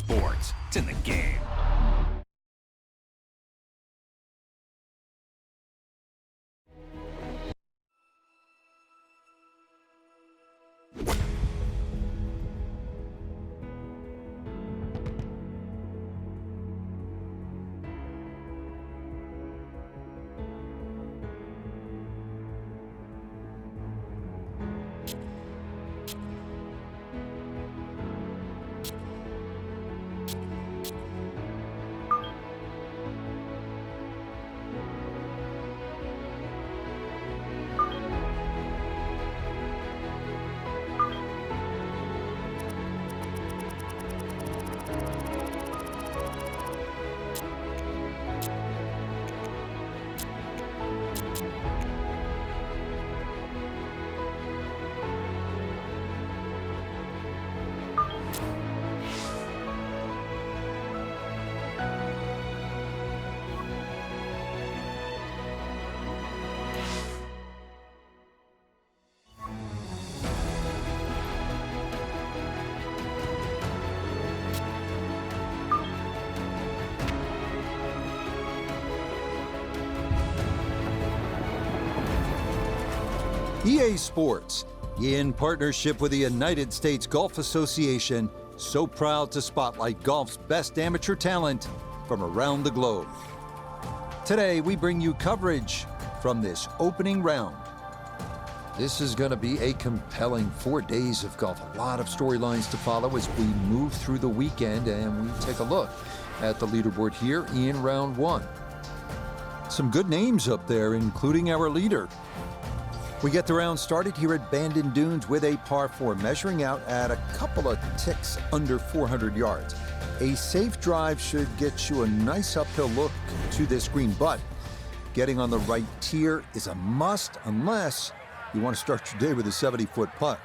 Sports. It's in the game. EA Sports, in partnership with the United States Golf Association, so proud to spotlight golf's best amateur talent from around the globe. Today, we bring you coverage from this opening round. This is going to be a compelling 4 days of golf. A lot of storylines to follow as we move through the weekend, and we take a look at the leaderboard here in round one. Some good names up there, including our leader. We get the round started here at Bandon Dunes with a par 4, measuring out at a couple of ticks under 400 yards. A safe drive should get you a nice uphill look to this green, but getting on the right tier is a must unless you want to start your day with a 70-foot putt.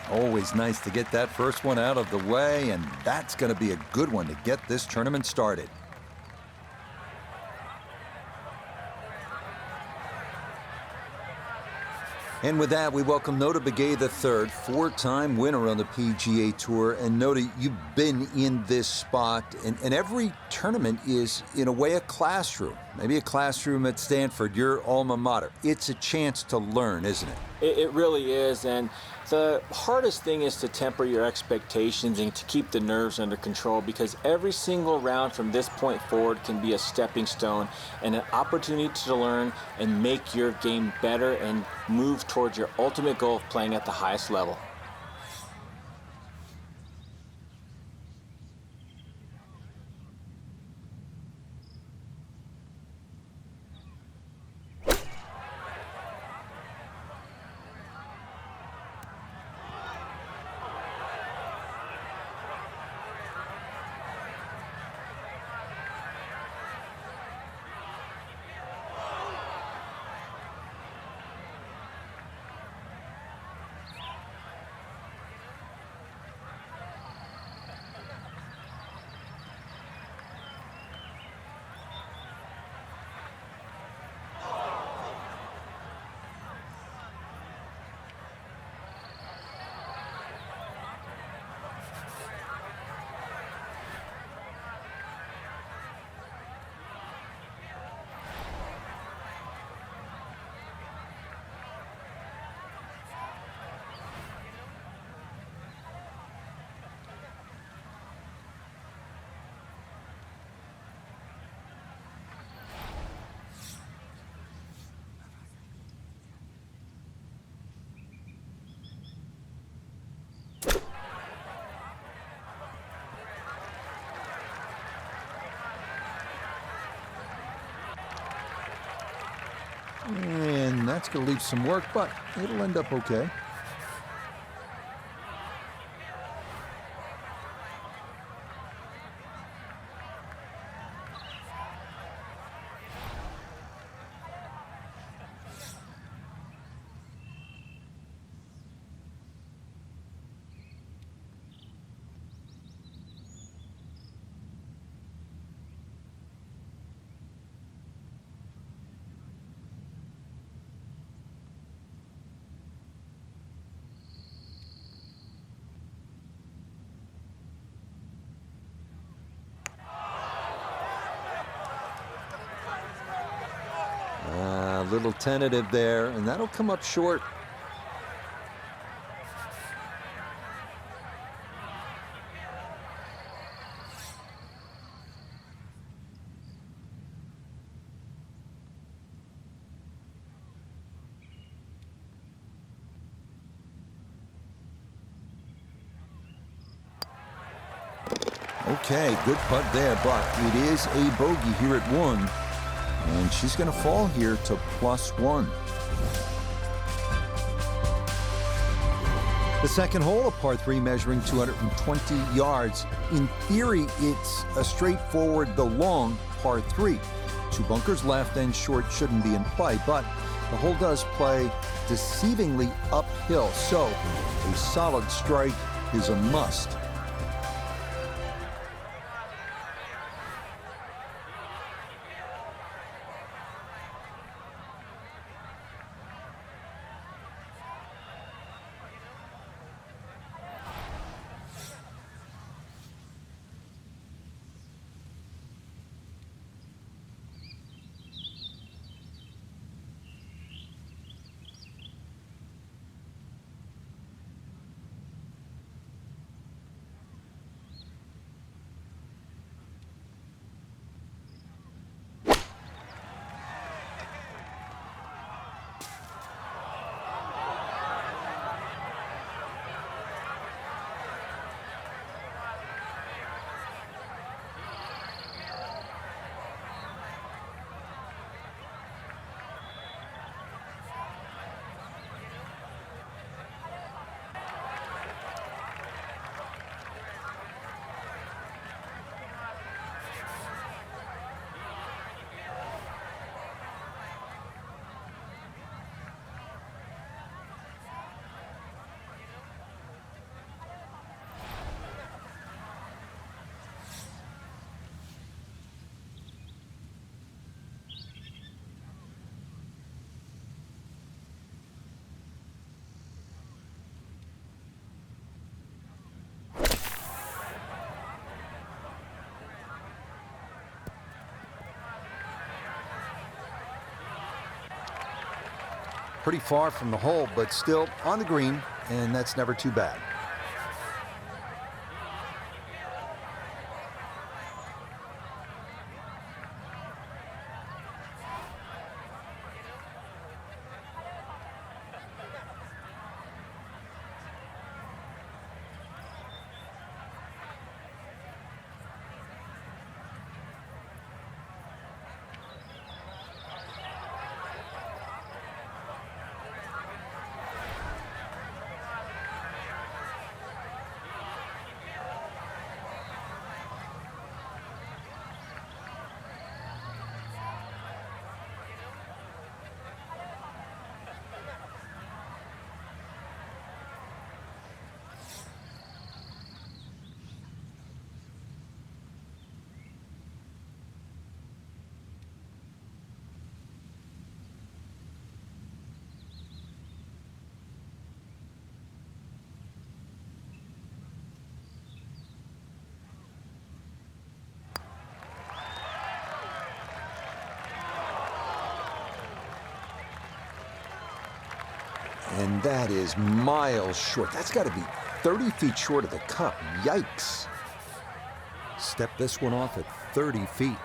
Always nice to get that first one out of the way, and that's going to be a good one to get this tournament started. And with that, we welcome Nota Begay III, four-time winner on the PGA Tour. And Nota, you've been in this spot, and every tournament is, in a way, a classroom. Maybe a classroom at Stanford, your alma mater. It's a chance to learn, isn't it? It really is, and the hardest thing is to temper your expectations and to keep the nerves under control, because every single round from this point forward can be a stepping stone and an opportunity to learn and make your game better and move towards your ultimate goal of playing at the highest level. And that's going to leave some work, but it'll end up okay. A little tentative there, and that'll come up short. Okay, good putt there, but it is a bogey here at 1. And she's going to fall here to +1. The second hole, a par 3 measuring 220 yards. In theory, it's a straightforward, though long, par 3. 2 bunkers left and short shouldn't be in play, but the hole does play deceivingly uphill, so a solid strike is a must. Pretty far from the hole, but still on the green, and that's never too bad. And that is miles short. That's got to be 30 feet short of the cup. Yikes. Step this one off at 30 feet.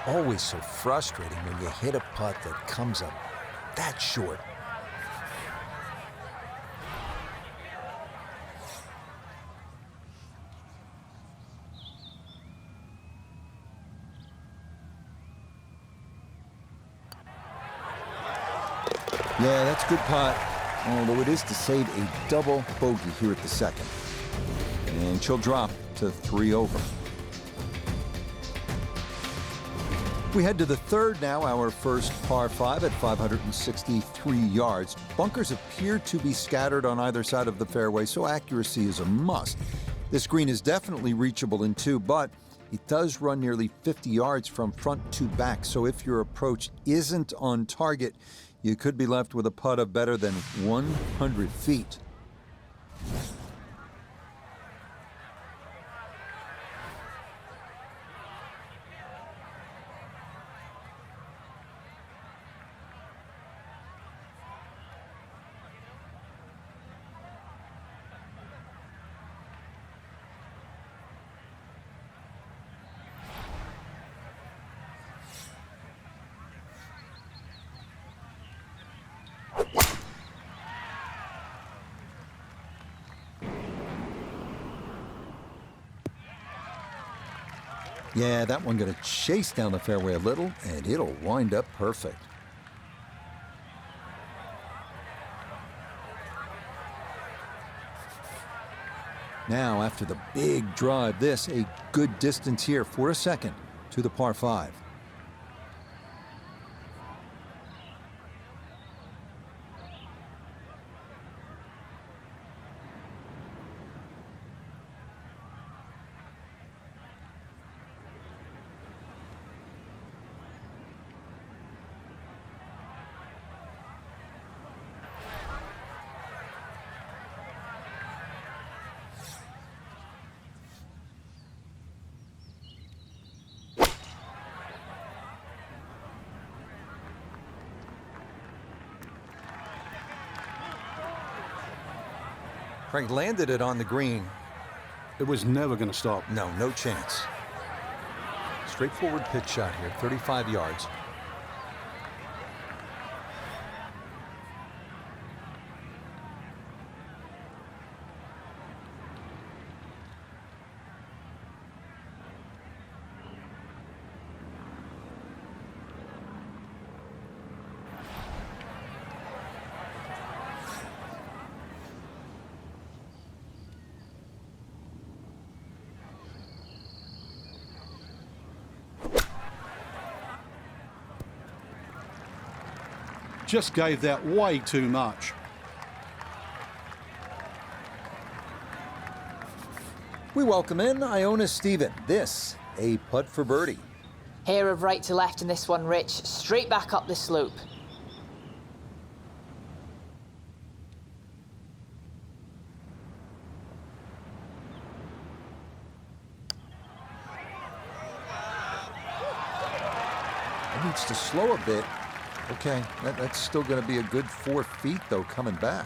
always so frustrating when you hit a putt that comes up that short. Yeah, that's a good putt, although it is to save a double bogey here at the second. And she'll drop to 3 over. We head to the third now, our first par 5 at 563 yards. Bunkers appear to be scattered on either side of the fairway, so accuracy is a must. This green is definitely reachable in 2, but it does run nearly 50 yards from front to back, so if your approach isn't on target, you could be left with a putt of better than 100 feet. Yeah, that one going to chase down the fairway a little, and it'll wind up perfect. Now, after the big drive, this a good distance here for a second to the par 5. Frank landed it on the green. It was never going to stop. No chance. Straightforward pitch shot here, 35 yards. Just gave that way too much. We welcome in Iona Stephen. This, a putt for birdie. Hair of right to left in this one, Rich. Straight back up the slope. It needs to slow a bit. Okay, that's still going to be a good 4 feet, though, coming back.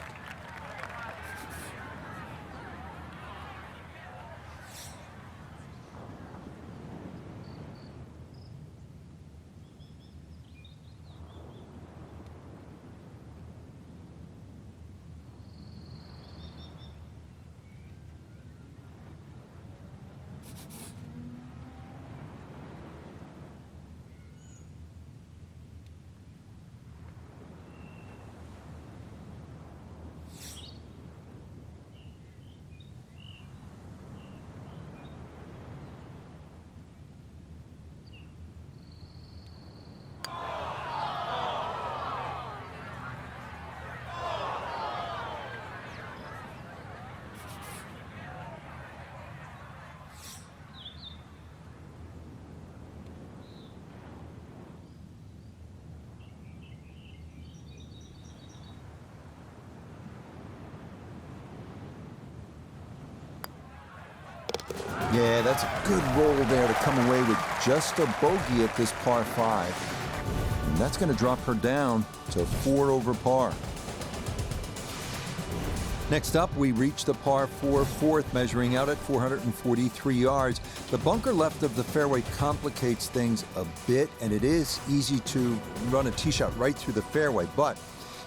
Yeah, that's a good roll there to come away with just a bogey at this par 5. And that's going to drop her down to 4 over par. Next up, we reach the par 4 fourth, measuring out at 443 yards. The bunker left of the fairway complicates things a bit, and it is easy to run a tee shot right through the fairway. But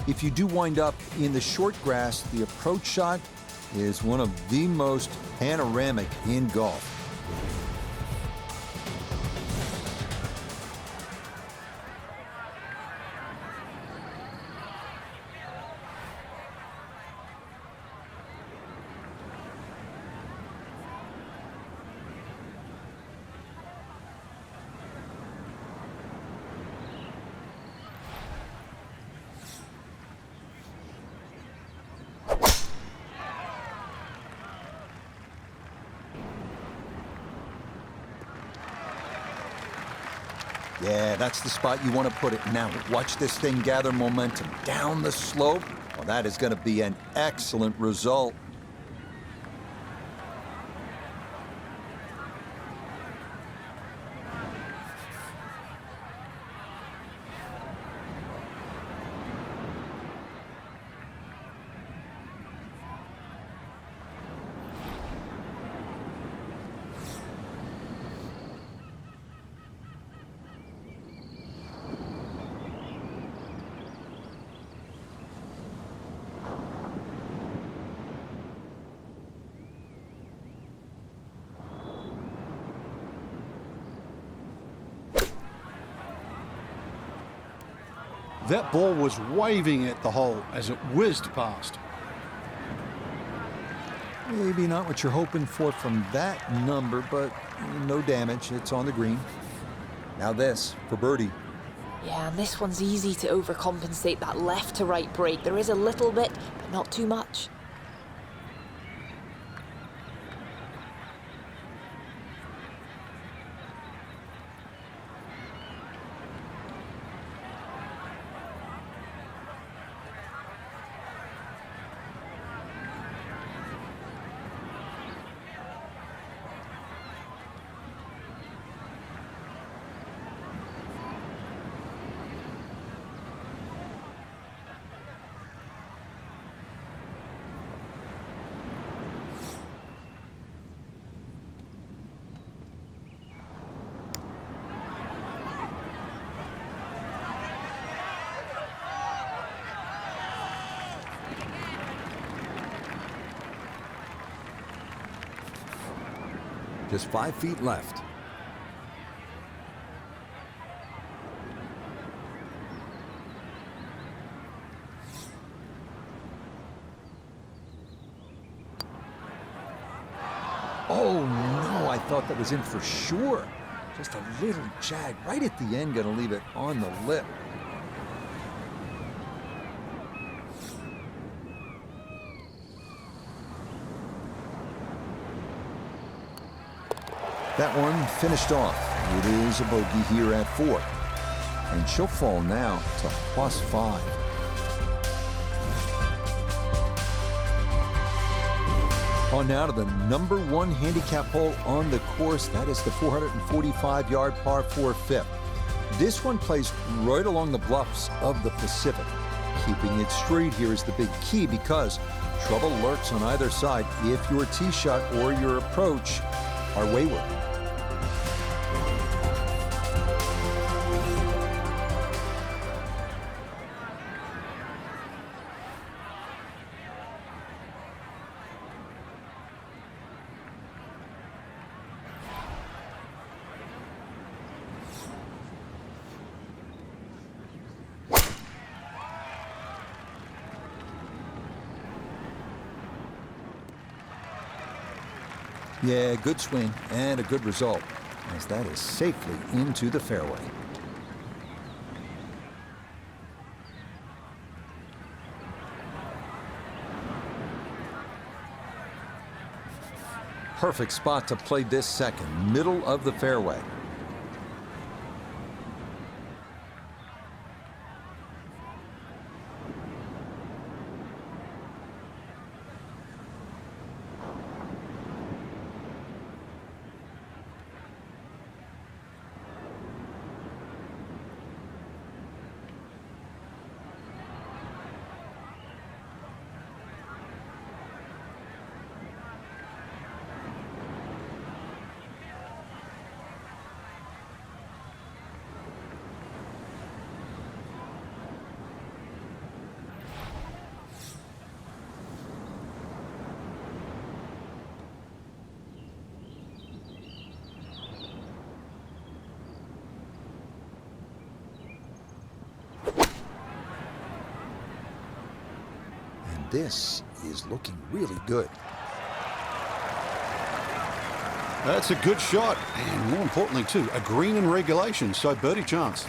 if you do wind up in the short grass, the approach shot is one of the most panoramic in golf. Yeah, that's the spot you want to put it. Now, watch this thing gather momentum down the slope. Well, that is going to be an excellent result. That ball was waving at the hole as it whizzed past. Maybe not what you're hoping for from that number, but no damage. It's on the green. Now this for birdie. Yeah, and this one's easy to overcompensate that left to right break. There is a little bit, but not too much. Just 5 feet left. Oh no, I thought that was in for sure. Just a little jag right at the end, gonna leave it on the lip. That one finished off. It is a bogey here at 4. And she'll fall now to +5. On now to the number 1 handicap hole on the course. That is the 445-yard par 4 fifth. This one plays right along the bluffs of the Pacific. Keeping it straight here is the big key because trouble lurks on either side if your tee shot or your approach are wayward. Yeah, good swing and a good result, as that is safely into the fairway. Perfect spot to play this second, middle of the fairway. this is looking really good. That's a good shot, and more importantly too, a green in regulation, so birdie chance.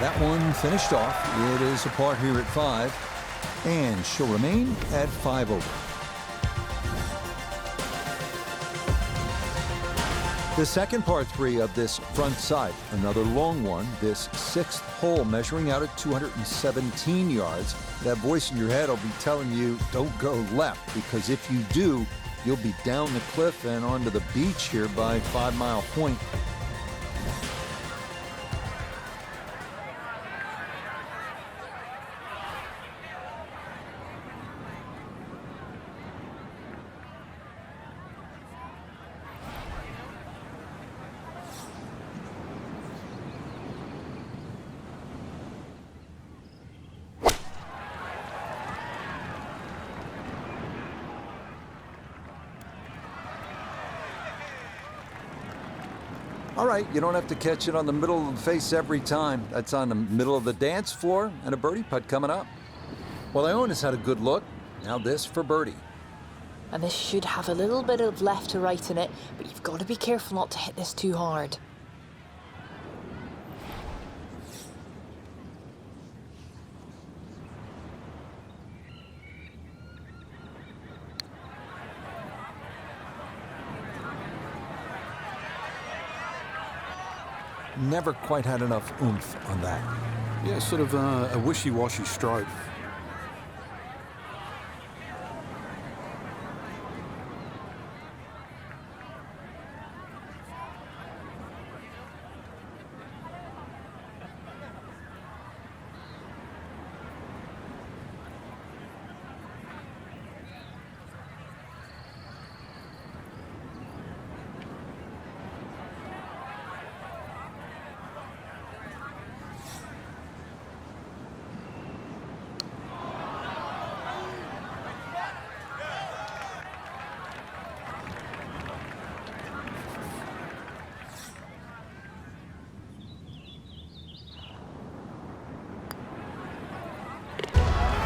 That one finished off. It is a par here at 5, and she'll remain at 5 over. The second par 3 of this front side, another long one, this 6th hole measuring out at 217 yards. That voice in your head will be telling you, don't go left, because if you do, you'll be down the cliff and onto the beach here by 5 Mile Point. All right, you don't have to catch it on the middle of the face every time. That's on the middle of the dance floor, and a birdie putt coming up. Well, Iona's had a good look. Now this for birdie. And this should have a little bit of left to right in it, but you've got to be careful not to hit this too hard. Never quite had enough oomph on that. Yeah, sort of a wishy-washy stroke.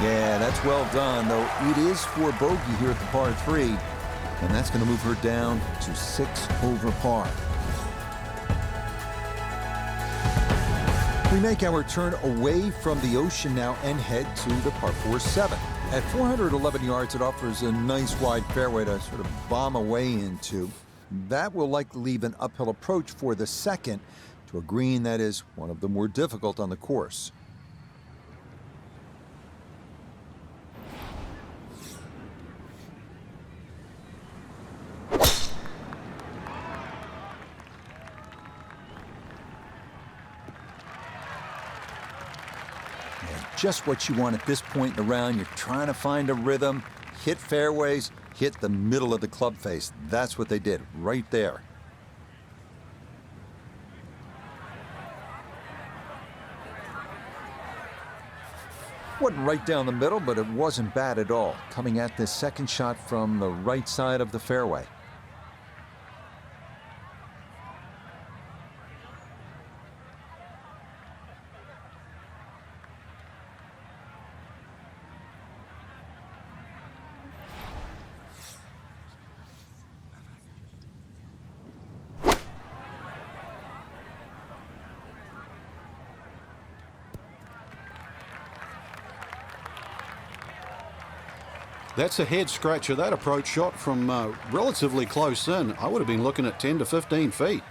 Yeah, that's well done, though it is for bogey here at the par 3, and that's going to move her down to 6 over par. We make our turn away from the ocean now and head to the par 4-7. At 411 yards, it offers a nice wide fairway to sort of bomb away into. That will likely leave an uphill approach for the second to a green that is one of the more difficult on the course. Just what you want at this point in the round. You're trying to find a rhythm, hit fairways, hit the middle of the club face. That's what they did right there. Wasn't right down the middle, but it wasn't bad at all. Coming at this second shot from the right side of the fairway. That's a head scratcher, that approach shot from relatively close in. I would have been looking at 10 to 15 feet.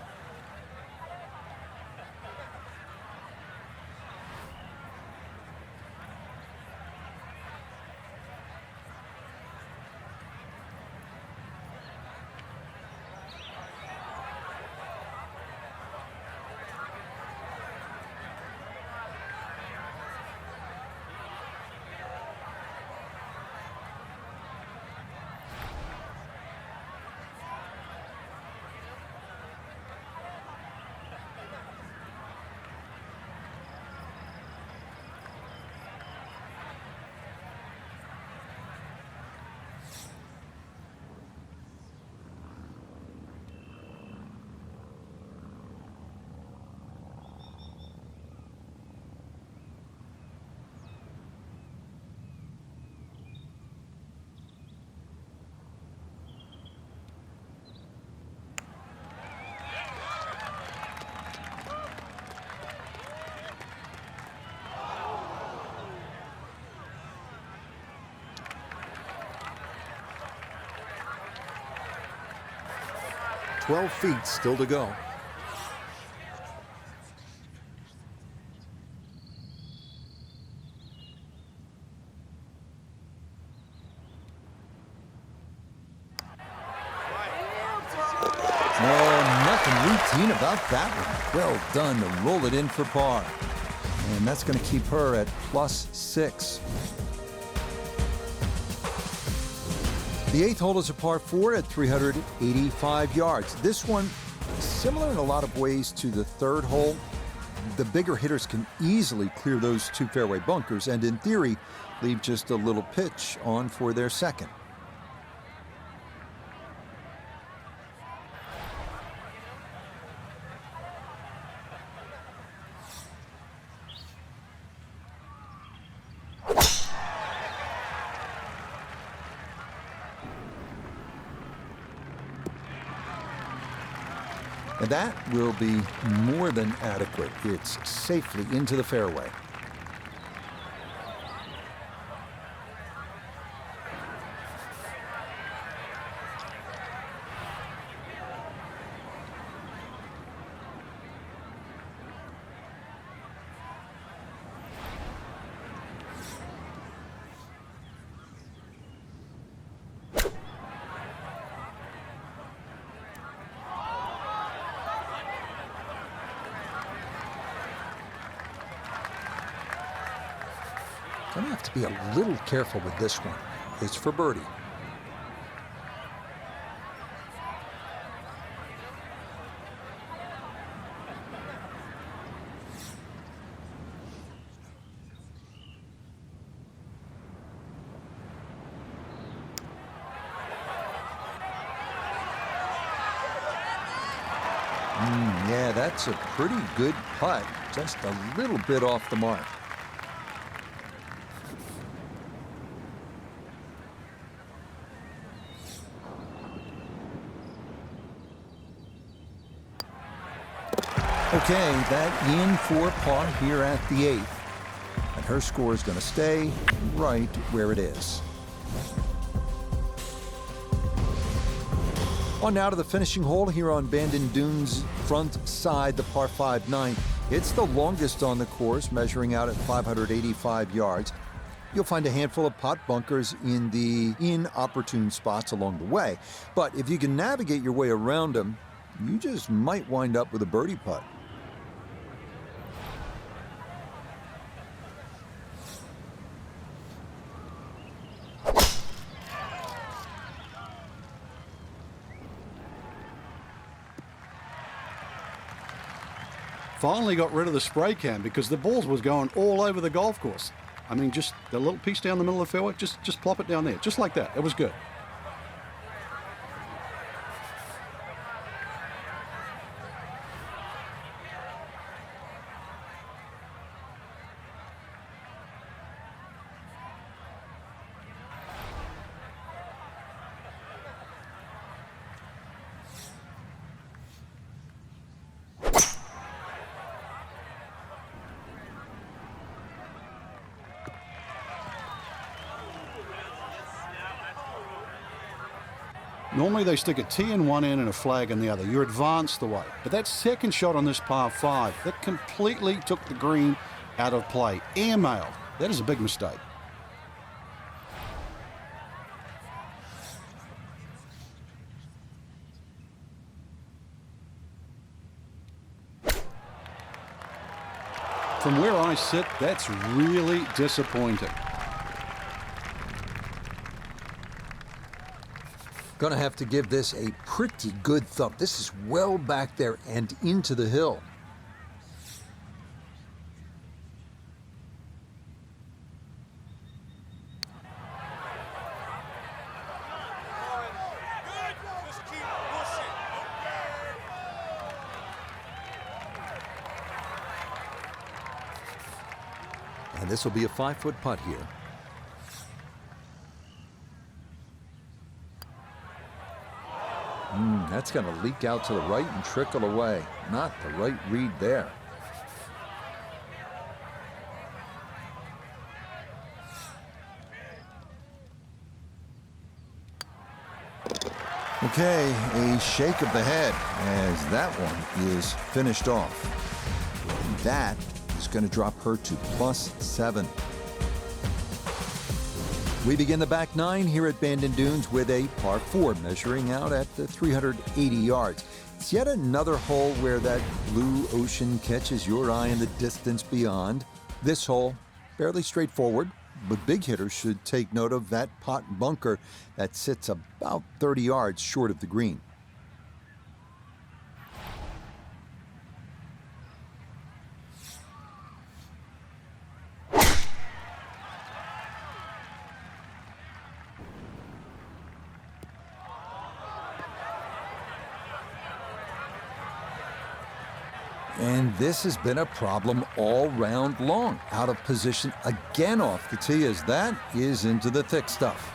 12 feet still to go. Oh, nothing routine about that one. Well done to roll it in for par. And that's going to keep her at +6. The 8th hole is a par 4 at 385 yards. This one, similar in a lot of ways to the 3rd hole. The bigger hitters can easily clear those 2 fairway bunkers and, in theory, leave just a little pitch on for their 2nd. And that will be more than adequate. It's safely into the fairway. Gonna have to be a little careful with this one. It's for birdie. Yeah, that's a pretty good putt. Just a little bit off the mark. Okay, that in for par here at the 8th. And her score is going to stay right where it is. On now to the finishing hole here on Bandon Dunes' front side, the par 5 9. It's the longest on the course, measuring out at 585 yards. You'll find a handful of pot bunkers in the inopportune spots along the way. But if you can navigate your way around them, you just might wind up with a birdie putt. Finally got rid of the spray can because the balls was going all over the golf course. I mean, just a little piece down the middle of the fairway, just plop it down there, just like that. It was good. Normally they stick a tee in one end and a flag in the other. You're advanced the way. But that second shot on this par 5, that completely took the green out of play. Airmailed. That is a big mistake. From where I sit, that's really disappointing. Gonna have to give this a pretty good thump. This is well back there and into the hill. And this will be a 5-foot putt here. That's going to leak out to the right and trickle away. Not the right read there. Okay, a shake of the head as that one is finished off. That is going to drop her to +7. We begin the back nine here at Bandon Dunes with a par 4 measuring out at 380 yards. It's yet another hole where that blue ocean catches your eye in the distance beyond. This hole, fairly straightforward, but big hitters should take note of that pot bunker that sits about 30 yards short of the green. And this has been a problem all round long. Out of position again off the tee as that is into the thick stuff.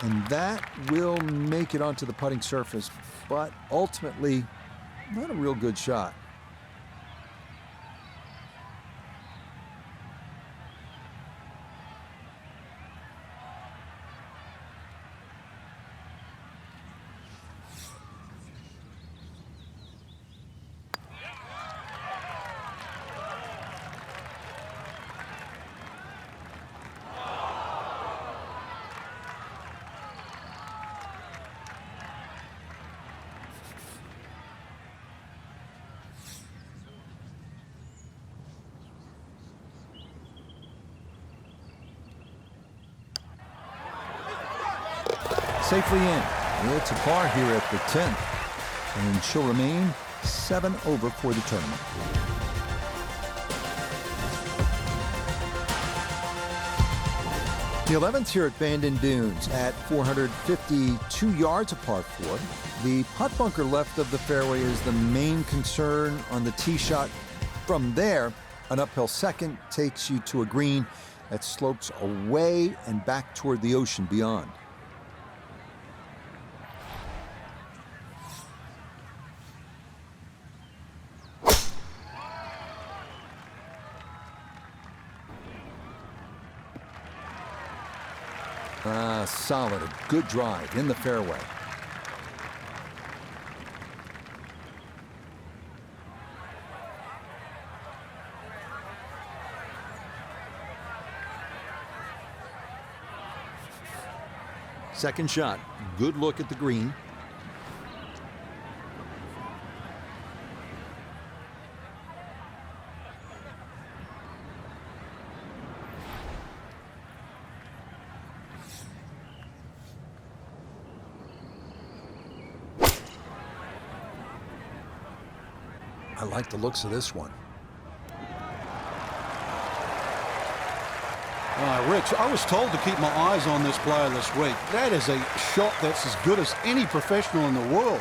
And that will make it onto the putting surface, but ultimately, not a real good shot. Safely in. It's a par here at the 10th. And she'll remain 7 over for the tournament. The 11th here at Bandon Dunes at 452 yards, a par 4. The putt bunker left of the fairway is the main concern on the tee shot. From there, an uphill second takes you to a green that slopes away and back toward the ocean beyond. Solid, a good drive in the fairway. Second shot, good look at the green. I like the looks of this one. Rich, I was told to keep my eyes on this player this week. That is a shot that's as good as any professional in the world.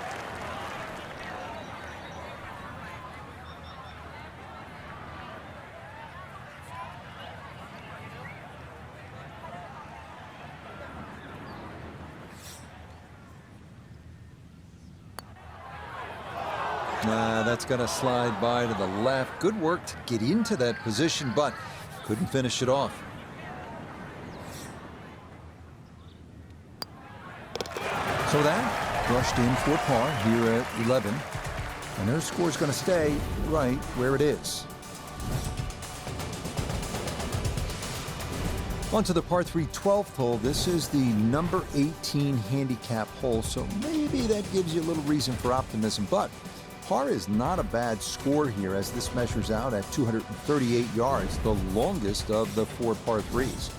That's going to slide by to the left. Good work to get into that position, but couldn't finish it off. So that brushed in for par here at 11. And their score's going to stay right where it is. On to the par 3 12th hole. This is the number 18 handicap hole, so maybe that gives you a little reason for optimism, but par is not a bad score here as this measures out at 238 yards, the longest of the 4 par 3s.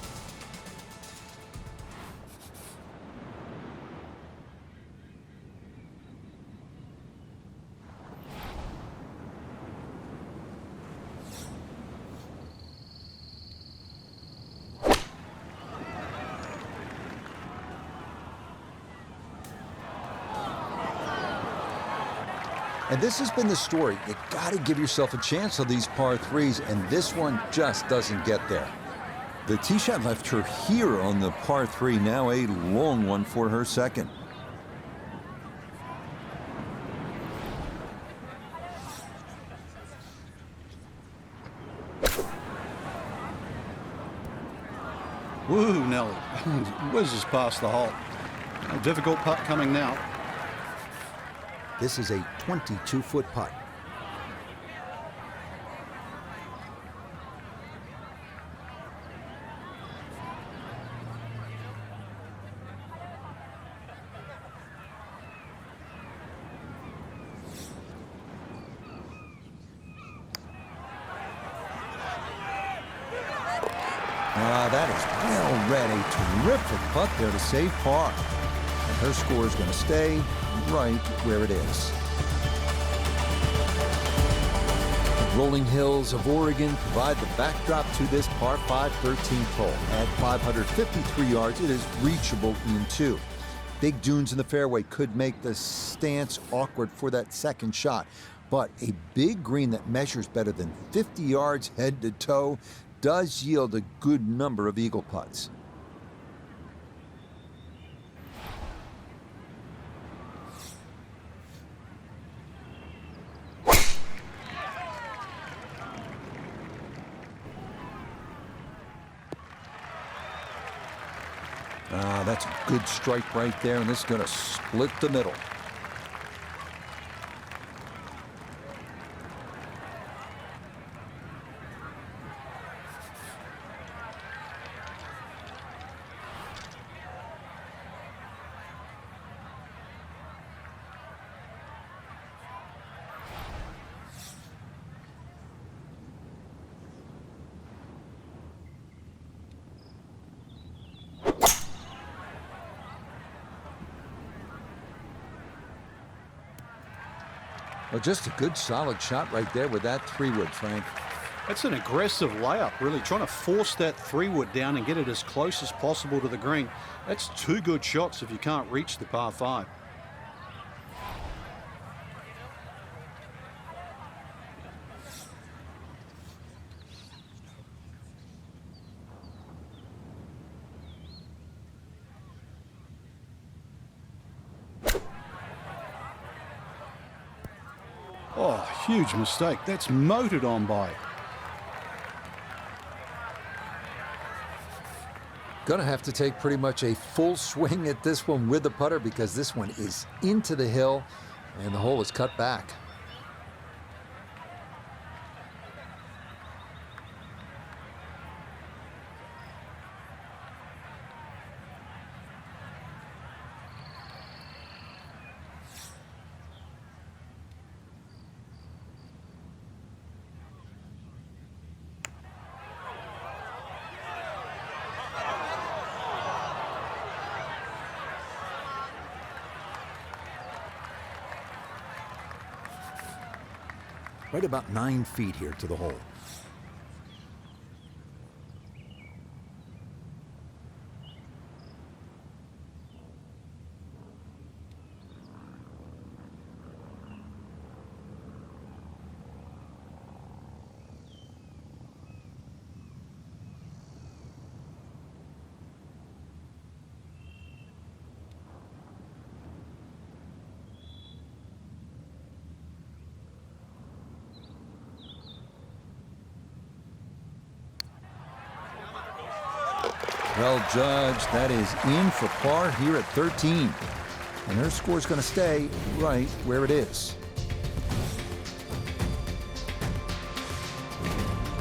And this has been the story. You got to give yourself a chance on these par 3s, and this one just doesn't get there. The tee shot left her here on the par 3. Now a long one for her second. Woo, Nelly. Whizzes past the hole. A difficult putt coming now. This is a 22-foot putt. That is well read. A terrific putt there to save par. And her score is going to stay right where it is. The rolling hills of Oregon provide the backdrop to this par 5 13th hole. At 553 yards, it is reachable in 2. Big dunes in the fairway could make the stance awkward for that second shot. But a big green that measures better than 50 yards head to toe does yield a good number of eagle putts. That's a good strike right there, and this is going to split the middle. Well, just a good solid shot right there with that 3-wood, Frank. That's an aggressive layup, really trying to force that 3-wood down and get it as close as possible to the green. That's 2 good shots if you can't reach the par 5. Oh, huge mistake. That's motored on by. Gonna have to take pretty much a full swing at this one with the putter because this one is into the hill and the hole is cut back. Right about 9 feet here to the hole. Well judged. That is in for par here at 13. And her score is going to stay right where it is.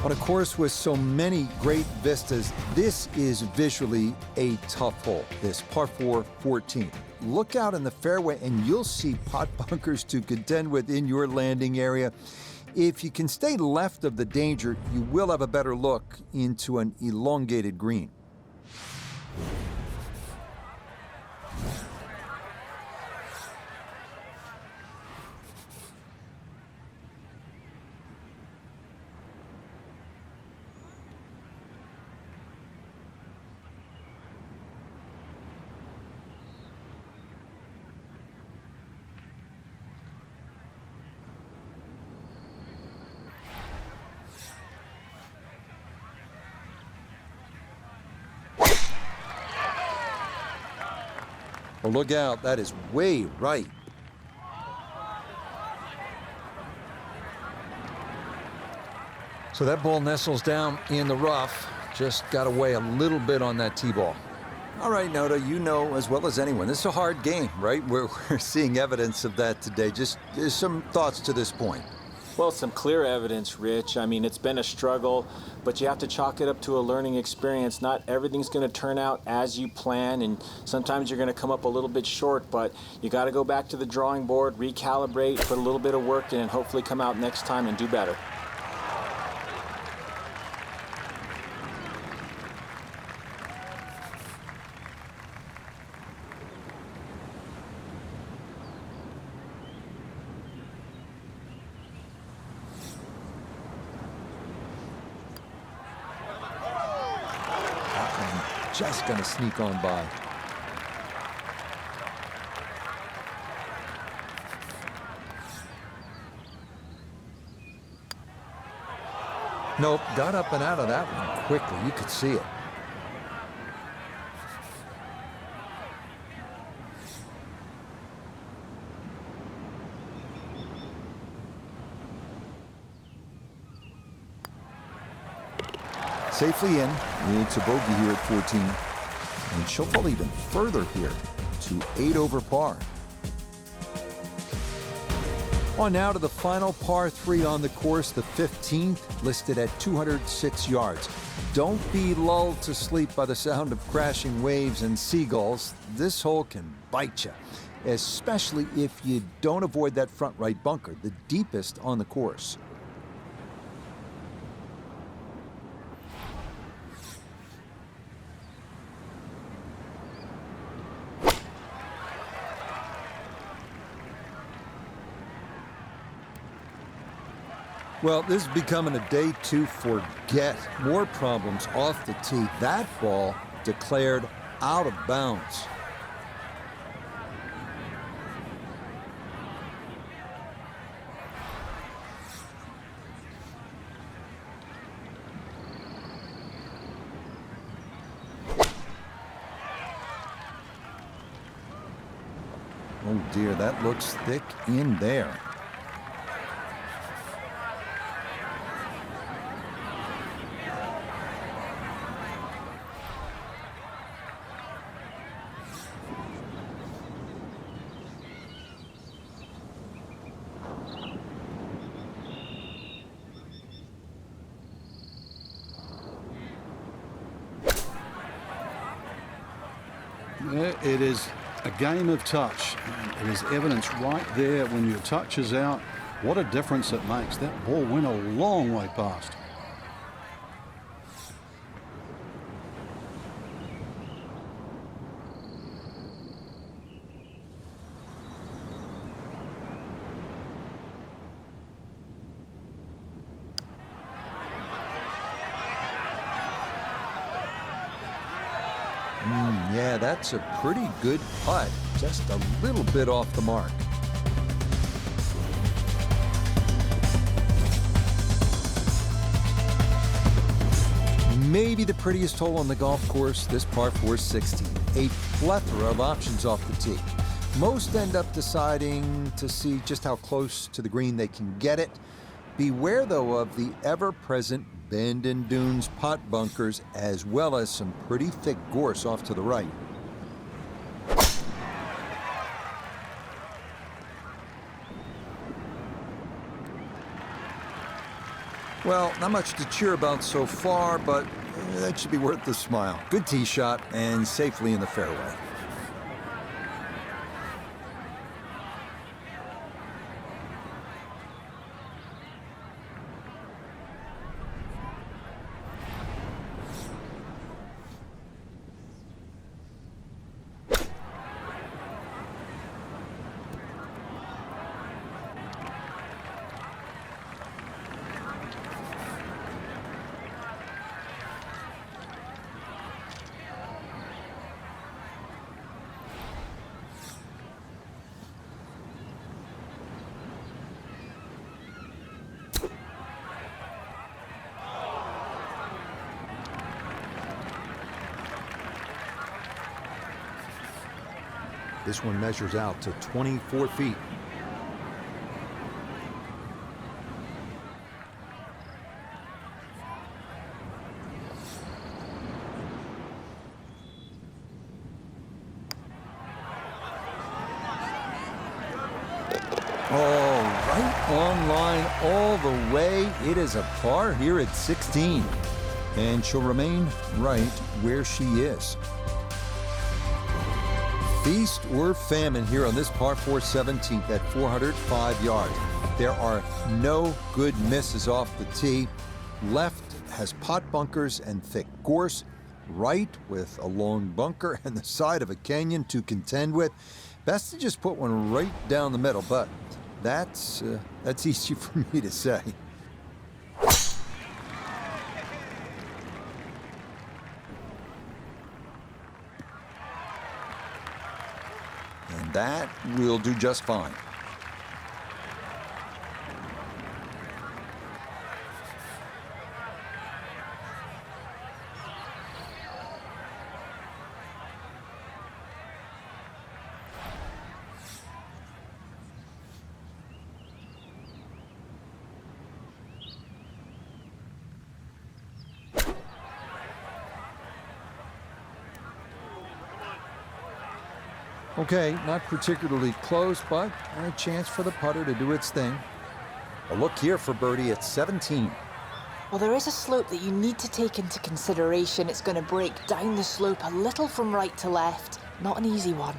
On a course with so many great vistas, this is visually a tough hole, this par 4 14. Look out in the fairway and you'll see pot bunkers to contend with in your landing area. If you can stay left of the danger, you will have a better look into an elongated green. Well, look out, that is way right. So that ball nestles down in the rough. Just got away a little bit on that tee ball. All right, Noda, you know as well as anyone, this is a hard game, right? We're seeing evidence of that today. Just some thoughts to this point. Well, some clear evidence, Rich. I mean, it's been a struggle, but you have to chalk it up to a learning experience. Not everything's going to turn out as you plan, and sometimes you're going to come up a little bit short, but you got to go back to the drawing board, recalibrate, put a little bit of work in, and hopefully come out next time and do better. Just gonna sneak on by. Nope, got up and out of that one quickly. You could see it. Safely in. It's a bogey here at 14. And she'll fall even further here to 8 over par. On now to the final par 3 on the course, the 15th, listed at 206 yards. Don't be lulled to sleep by the sound of crashing waves and seagulls. This hole can bite you, especially if you don't avoid that front right bunker, the deepest on the course. Well, this is becoming a day to forget. More problems off the tee. That ball declared out of bounds. Oh dear, that looks thick in there. It is a game of touch. It is evidence right there when your touch is out. What a difference it makes. That ball went a long way past. Yeah, that's a pretty good putt. Just a little bit off the mark. Maybe the prettiest hole on the golf course, this par 4 16. A plethora of options off the tee. Most end up deciding to see just how close to the green they can get it. Beware, though, of the ever-present bend and dunes pot bunkers, as well as some pretty thick gorse off to the right. Well, not much to cheer about so far, but that should be worth the smile. Good tee shot and safely in the fairway. This one measures out to 24 feet. Oh, right on line all the way. It is a par here at 16. And she'll remain right where she is. Feast or famine here on this par 4 17th at 405 yards. There are no good misses off the tee. Left has pot bunkers and thick gorse. Right with a long bunker and the side of a canyon to contend with. Best to just put one right down the middle, but that's easy for me to say. And that will do just fine. Okay, not particularly close, but a chance for the putter to do its thing. A look here for birdie at 17. Well, there is a slope that you need to take into consideration. It's going to break down the slope a little from right to left. Not an easy one.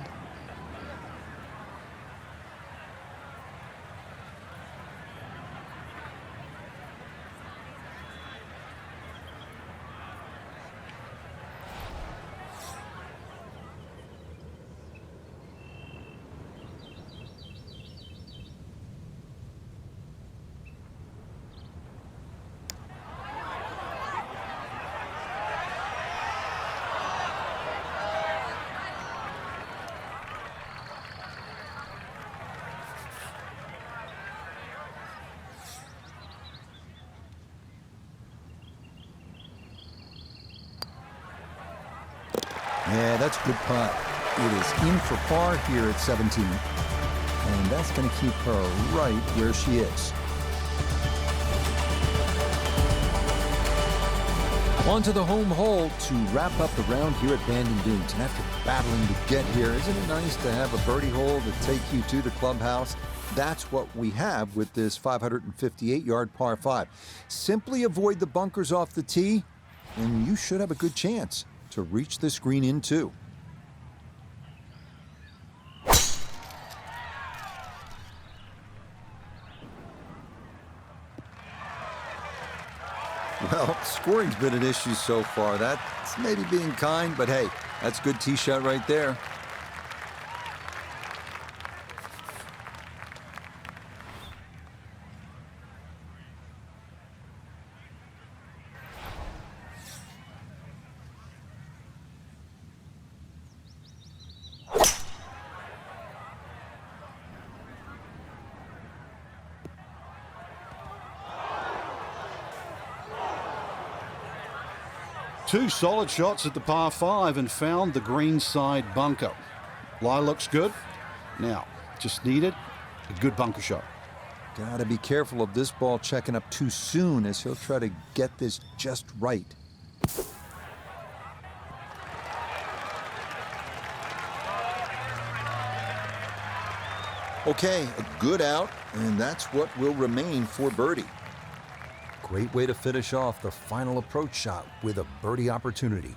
Yeah, that's a good putt. It is in for par here at 17. And that's going to keep her right where she is. On to the home hole to wrap up the round here at Bandon Dunes. And after battling to get here, isn't it nice to have a birdie hole to take you to the clubhouse? That's what we have with this 558-yard par 5. Simply avoid the bunkers off the tee, and you should have a good chance to reach this green in too. Well, scoring's been an issue so far. That's maybe being kind, but hey, that's a good tee shot right there. Two solid shots at the par 5 and found the green side bunker. Lie looks good. Now, just needed a good bunker shot. Gotta be careful of this ball checking up too soon as he'll try to get this just right. Okay, a good out, and that's what will remain for birdie. Great way to finish off the final approach shot with a birdie opportunity.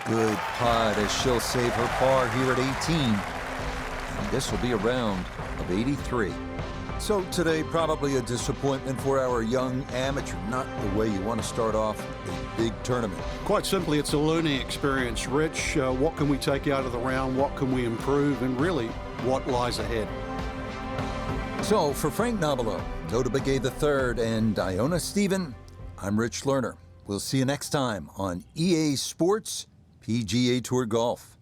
Good putt as she'll save her par here at 18. And this will be a round of 83. So today, probably a disappointment for our young amateur. Not the way you want to start off a big tournament. Quite simply, it's a learning experience, Rich. What can we take out of the round? What can we improve? And really, what lies ahead? So for Frank Nobilo, Nota Begay III, and Iona Stephen, I'm Rich Lerner. We'll see you next time on EA Sports PGA Tour Golf.